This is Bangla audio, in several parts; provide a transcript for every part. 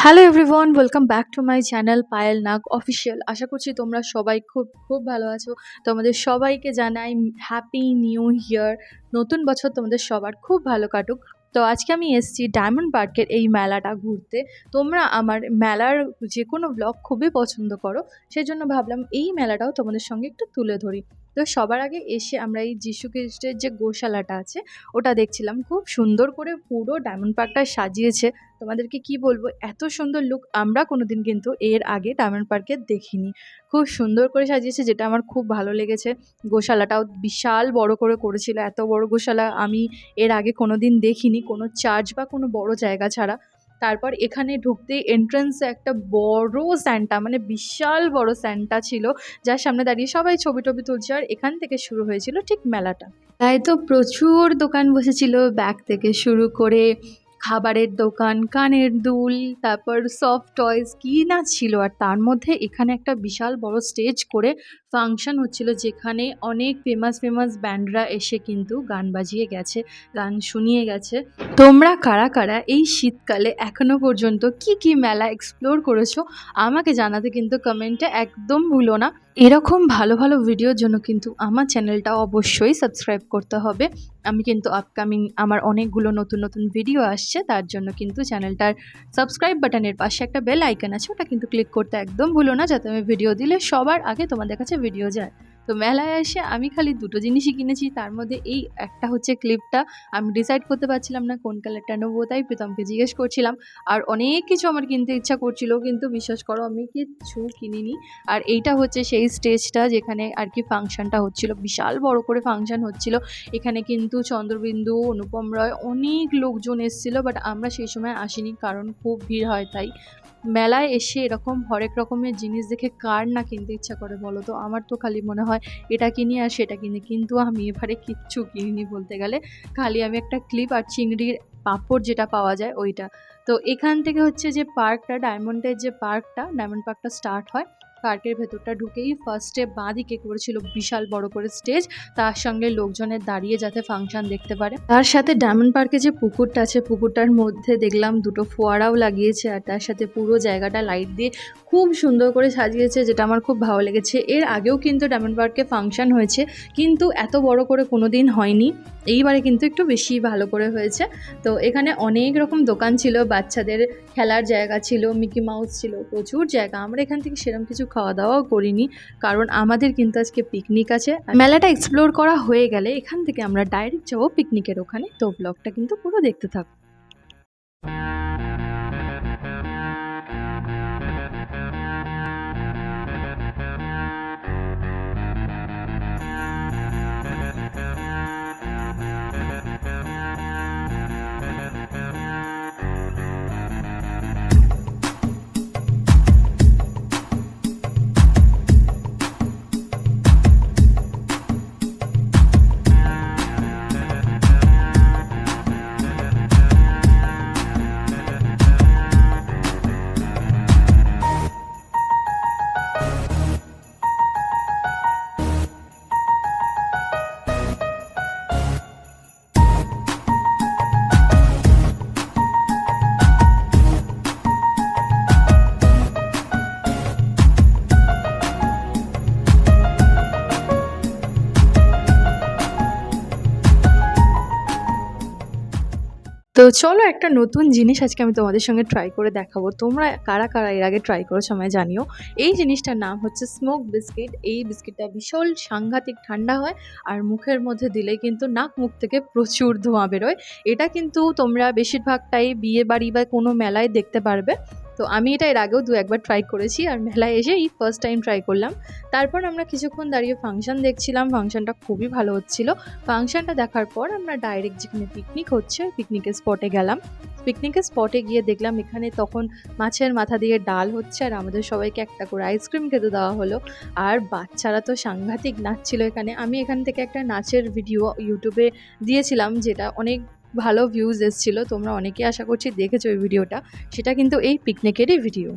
Hello everyone, welcome back to my channel Payel Nag official. আশা করছি তোমরা সবাই খুব খুব ভালো আছো। তোমাদের সবাইকে জানাই হ্যাপি নিউ ইয়ার। নতুন বছর তোমাদের সবার খুব ভালো কাটুক। তো আজকে আমি এসেছি ডায়মন্ড পার্কের এই মেলাটা ঘুরতে। তোমরা আমার মেলার যে কোনো ব্লগ খুবই পছন্দ করো, সেই জন্য ভাবলাম এই মেলাটাও তোমাদের সঙ্গে একটু তুলে ধরি। তো সবার আগে এসে আমরা এই যীশু খ্রিস্টের যে গোশালাটা আছে ওটা দেখছিলাম। খুব সুন্দর করে পুরো ডায়মন্ড পার্কটা সাজিয়েছে। তোমাদেরকে কি বলবো, এত সুন্দর লুক আমরা কোনোদিন কিন্তু এর আগে ডায়মন্ড পার্কে দেখিনি। খুব সুন্দর করে সাজিয়েছে, যেটা আমার খুব ভালো লেগেছে। গোশালাটাও বিশাল বড় করে করেছিল। এত বড় গোশালা আমি এর আগে কোনোদিন দেখিনি, কোনো চার্চ বা কোনো বড় জায়গা ছাড়া। তারপর এখানে ঢুকতেই এন্ট্রান্সে একটা বড় স্যান্টা, মানে বিশাল বড় স্যান্টা ছিল, যার সামনে দাঁড়িয়ে সবাই ছবি টবি তুলছে। আর এখান থেকে শুরু হয়েছিল ঠিক মেলাটা। তাই তো প্রচুর দোকান বসেছিল, ব্যাগ থেকে শুরু করে খাবারের দোকান, কানের দুল, তারপর সফট টয়েস, কি না ছিল। আর তার মধ্যে এখানে একটা বিশাল বড় স্টেজ করে ফাংশন হচ্ছিল, যেখানে অনেক ফেমাস ফেমাস ব্যান্ডরা এসে কিন্তু গান বাজিয়ে গেছে, গান শুনিয়ে গেছে। তোমরা কারা কারা এই শীতকালে এখনো পর্যন্ত কি কি মেলা এক্সপ্লোর করেছো আমাকে জানাতে কিন্তু কমেন্টে একদম ভুলো না। এরকম ভালো ভালো ভিডিওর জন্য কিন্তু আমার চ্যানেলটা অবশ্যই সাবস্ক্রাইব করতে হবে। আমি কিন্তু আপকামিং আমার অনেকগুলো নতুন নতুন ভিডিও আসছে, তার জন্য কিন্তু চ্যানেলটার সাবস্ক্রাইব বাটনের পাশে একটা বেল আইকন আছে, ওটা কিন্তু ক্লিক করতে একদম ভুলো না, যাতে আমি ভিডিও দিলে সবার আগে তোমাদের কাছে ভিডিও যায়। তো মেলায় এসে আমি খালি দুটো জিনিসই কিনেছি, তার মধ্যে এই একটা হচ্ছে ক্লিপটা। আমি ডিসাইড করতে পারছিলাম না কোন কালারটা নেবো, তাই প্রীতমকে জিজ্ঞেস করছিলাম। আর অনেক কিছু আমার কিনতে ইচ্ছা করছিল, কিন্তু বিশ্বাস করো আমি কিচ্ছু কিনিনি। আর এইটা হচ্ছে সেই স্টেজটা যেখানে আর কি ফাংশনটা হচ্ছিল, বিশাল বড় করে ফাংশন হচ্ছিল। এখানে কিন্তু চন্দ্রবিন্দু, অনুপম রয়, অনেক লোকজন এসেছিল, বাট আমরা সেই সময় আসিনি কারণ খুব ভিড় হয়। তাই মেলায় এসে এরকম হরেক রকমের জিনিস দেখে কার না কিনতে ইচ্ছা করে বলো তো? আমার তো খালি মনে হয় এটা কিনি আর সেটা কিনি, কিন্তু আমি এবারে কিচ্ছু কিনিনি বলতে গেলে। খালি আমি একটা ক্লিপ আর চিংড়ির পাঁপড় যেটা পাওয়া যায় ওইটা। তো এখান থেকে হচ্ছে যে পার্কটা, ডায়মন্ডের যে পার্কটা, ডায়মন্ড পার্কটা স্টার্ট হয়। পার্কের ভেতরটা ঢুকেই ফার্স্টে বাঁ দিকে করেছিল বিশাল বড় করে স্টেজ, তার সঙ্গে লোকজনের দাঁড়িয়ে যাতে ফাংশন দেখতে পারে। তার সাথে ডায়মন্ড পার্কে যে পুকুরটা আছে, পুকুরটার মধ্যে দেখলাম দুটো ফোয়ারাও লাগিয়েছে, আর তার সাথে পুরো জায়গাটা লাইট দিয়ে খুব সুন্দর করে সাজিয়েছে, যেটা আমার খুব ভালো লেগেছে। এর আগেও কিন্তু ডায়মন্ড পার্কে ফাংশন হয়েছে, কিন্তু এত বড় করে কোনো দিন হয়নি। এইবারে কিন্তু একটু বেশি ভালো করে হয়েছে। তো এখানে অনেক রকম দোকান ছিল, বাচ্চাদের খেলার জায়গা ছিল, মিকি মাউস ছিল, প্রচুর জায়গা। আমরা এখান থেকে সেরকম কিছু খাওয়া দাওয়াও করিনি, কারণ আমাদের কিন্তু আজকে পিকনিক আছে। মেলাটা এক্সপ্লোর করা হয়ে গেলে এখান থেকে আমরা ডাইরেক্ট যাবো পিকনিকের ওখানে। তো ব্লগটা কিন্তু পুরো দেখতে থাকো। তো চলো, একটা নতুন জিনিস আজকে আমি তোমাদের সঙ্গে ট্রাই করে দেখাবো। তোমরা কারা কারা এর আগে ট্রাই করেছো আমায় জানিও। এই জিনিসটার নাম হচ্ছে স্মোক বিস্কিট। এই বিস্কিটটা ভীষণ সাংঘাতিক ঠান্ডা হয়, আর মুখের মধ্যে দিলেই কিন্তু নাক মুখ থেকে প্রচুর ধোঁয়া বেরোয়। এটা কিন্তু তোমরা বেশিরভাগটাই বিয়ে বাড়ি বা কোনো মেলায় দেখতে পারবে। তো আমি এটা এর আগেও 2-1বার ট্রাই করেছি, আর মেলায় এসে এই ফার্স্ট টাইম ট্রাই করলাম। তারপর আমরা কিছুক্ষণ দাঁড়িয়ে ফাংশন দেখছিলাম, ফাংশনটা খুবই ভালো হচ্ছিল। ফাংশনটা দেখার পর আমরা ডাইরেক্ট যেখানে পিকনিক হচ্ছে পিকনিকের স্পটে গেলাম। পিকনিকের স্পটে গিয়ে দেখলাম এখানে তখন মাছের মাথা দিয়ে ডাল হচ্ছে, আর আমাদের সবাইকে একটা করে আইসক্রিম খেতে দেওয়া হলো। আর বাচ্চারা তো সাংঘাতিক নাচছিল এখানে। আমি এখান থেকে একটা নাচের ভিডিও ইউটিউবে দিয়েছিলাম, যেটা অনেক ভালো ভিউজ এসেছিলো। তোমরা অনেকেই আশা করছি দেখেছো ওই ভিডিওটা। সেটা কিন্তু এই পিকনিকেরই ভিডিও।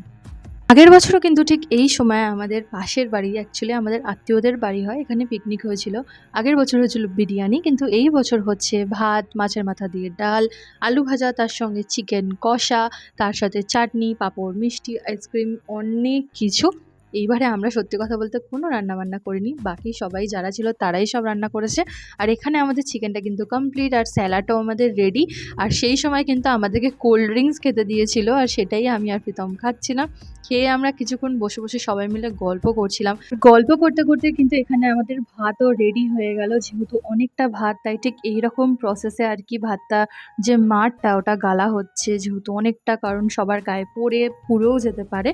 আগের বছরও কিন্তু ঠিক এই সময় আমাদের পাশের বাড়ি, অ্যাকচুয়ালি আমাদের আত্মীয়দের বাড়ি হয়, এখানে পিকনিক হয়েছিল। আগের বছর হয়েছিল বিরিয়ানি, কিন্তু এই বছর হচ্ছে ভাত, মাছের মাথা দিয়ে ডাল, আলু ভাজা, তার সঙ্গে চিকেন কষা, তার সাথে চাটনি, পাঁপড়, মিষ্টি, আইসক্রিম, অনেক কিছু। এইবারে আমরা সত্যি কথা বলতে কোনো রান্নাবান্না করিনি। বাকি সবাই যারা ছিল তারাই সব রান্না করেছে। আর এখানে আমাদের চিকেনটা কিন্তু কমপ্লিট, আর স্যালাডটাও আমাদের রেডি। আর সেই সময় কিন্তু আমাদেরকে কোল্ড ড্রিঙ্কস খেতে দিয়েছিল, আর সেটাই আমি আর প্রীতম খাচ্ছিলাম। খেয়ে আমরা কিছুক্ষণ বসে বসে সবাই মিলে গল্প করছিলাম। গল্প করতে করতে কিন্তু এখানে আমাদের ভাতও রেডি হয়ে গেল। যেহেতু অনেকটা ভাত, তাই ঠিক এইরকম প্রসেসে আর কি ভাতটা, যে মাড়টা ওটা গালা হচ্ছে, যেহেতু অনেকটা, কারণ সবার গায়ে পড়ে পুড়েও যেতে পারে।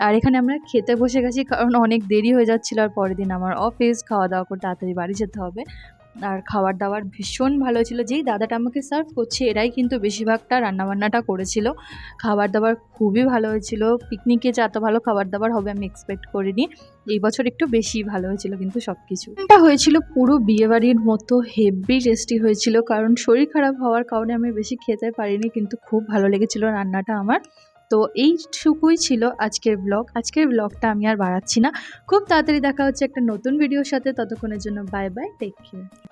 আর এখানে আমরা খেতে বসে গেছি, কারণ অনেক দেরি হয়ে যাচ্ছিল, আর পরের দিন আমার অফিস, খাওয়া দাওয়া করে তাড়াতাড়ি বাড়ি যেতে হবে। আর খাবার দাবার ভীষণ ভালো ছিল। যেই দাদাটা আমাকে সার্ভ করছে, এরাই কিন্তু বেশিরভাগটা রান্নাবান্নাটা করেছিল। খাবার দাবার খুবই ভালো হয়েছিল। পিকনিকে যে এত ভালো খাবার দাবার হবে আমি এক্সপেক্ট করিনি। এই বছর একটু বেশি ভালো হয়েছিল কিন্তু সব কিছু। এটা হয়েছিল পুরো বিয়েবাড়ির মতো, হেভি টেস্টি হয়েছিল। কারণ শরীর খারাপ হওয়ার কারণে আমি বেশি খেতে পারিনি, কিন্তু খুব ভালো লেগেছিল রান্নাটা আমার। তো এইটুকুই ছিল আজকের ব্লগ। আজকের ব্লগটা আমি আর বাড়াচ্ছি না। খুব তাড়াতাড়ি দেখা হচ্ছে একটা নতুন ভিডিওর সাথে। ততক্ষণের জন্য বাই বাই, টেক কেয়ার।